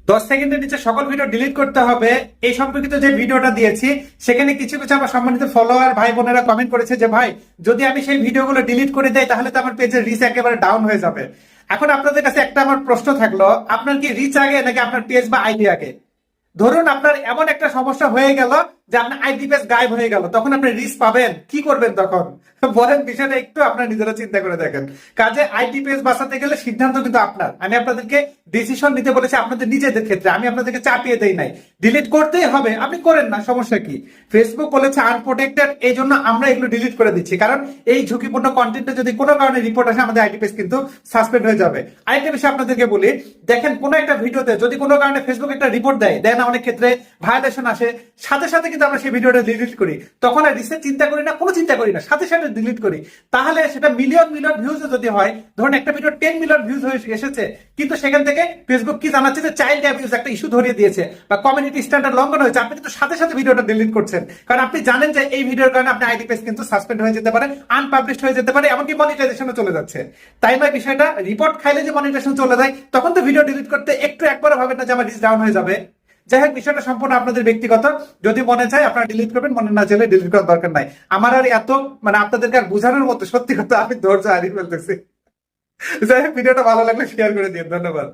10 সেকেন্ডের নিচে সকল ভিডিও ডিলিট করতে হবে এই সম্পর্কিত যে ভিডিওটা দিয়েছি, সেখানে কিছু কিছু আমার সম্মানিত ফলোয়ার ভাই বোনেরা কমেন্ট করেছে যে ভাই, যদি আমি সেই ভিডিওগুলো ডিলিট করে দেই তাহলে তো আমার পেজের রিচ একেবারে ডাউন হয়ে যাবে। এখন আপনাদের কাছে একটা আমার প্রশ্ন থাকলো, আপনার কি রিচ আগে নাকি আপনার পেজ বা আইডি আগে? ধরুন আপনার এমন একটা সমস্যা হয়ে গেল যে আপনার আইডি পেজ গায়েব হয়ে গেল, তখন আপনি রিস্ক পাবেন, কি করবেন তখন? বলেন, বিষয়টা একটু আপনার নিজেরা চিন্তা করে দেখেন। কাজে আইডি পেজ বাঁচাতে গেলে সিদ্ধান্ত কিন্তু আপনার। আমি আপনাদেরকে ডিসিশন নিতে বলেছি আপনাদের নিজেদের ক্ষেত্রে, আমি আপনাদেরকে চাপিয়ে দেই নাই। ডিলিট করতেই হবে, আপনি করেন না, সমস্যা কি? ফেসবুক বলেছে আনপ্রোটেক্টেড, এই জন্য আমরা এগুলো ডিলিট করে দিচ্ছি, কারণ এই ঝুঁকিপূর্ণ কন্টেন্টে যদি কোনো কারণে রিপোর্ট আসে আমাদের আইডি পেজ কিন্তু সাসপেন্ড হয়ে যাবে। আরেকটা বিষয় আপনাদেরকে বলি, দেখেন কোনো একটা ভিডিওতে যদি কোনো কারণে ফেসবুক একটা রিপোর্ট দেয় না, অনেক ক্ষেত্রে ভায়োলেশন আসে, সাথে সাথে কিন্তু আমরা সেই ভিডিওটা ডিলিট করি। তখন আর রিসেট চিন্তা করি না, কোনো চিন্তা করি না, সাথে সাথে ডিলিট করি। তাহলে সেটা মিলিয়ন মিলিয়ন ভিউজ যদি হয়, ধরুন একটা ভিডিও 10 মিলিয়ন ভিউজ হয়ে এসেছে, কিন্তু সেখান থেকে ফেসবুক কি জানাচ্ছে যে চাইল্ড অ্যাবিউজ একটা ইস্যু ধরিয়ে দিয়েছে বা কমিউনিটি স্ট্যান্ডার্ড লঙ্ঘন হয়েছে, আপনি কিন্তু সাথে সাথে ভিডিওটা ডিলিট করছেন, কারণ আপনি জানেন যে এই ভিডিওর কারণে আপনার আইডি পেজ কিন্তু সাসপেন্ড হয়ে যেতে পারে, আনপাবলিশড হয়ে যেতে পারে, এমনকি মনিটাইজেশনও চলে যাচ্ছে। তাই নয় বিষয়টা? রিপোর্ট খাইলে যে মনিটাইজেশন চলে যায়, তখন তো ভিডিও ডিলিট করতে একটু একবারও ভাবেন না যে আমার রিচ ডাউন হয়ে যাবে। যাই হোক, বিষয়টা সম্পূর্ণ আপনাদের ব্যক্তিগত। যদি মনে চায় আপনারা ডিলিট করবেন, মনে না চাইলে ডিলিট করার দরকার নাই। আমার আর এত আপনাদেরকে আর বোঝানোর মতো সত্যি কথা আমি ধৈর্য হারিয়ে ফেলতেছি। যাই হোক, ভিডিওটা ভালো লাগলে শেয়ার করে দিন। ধন্যবাদ।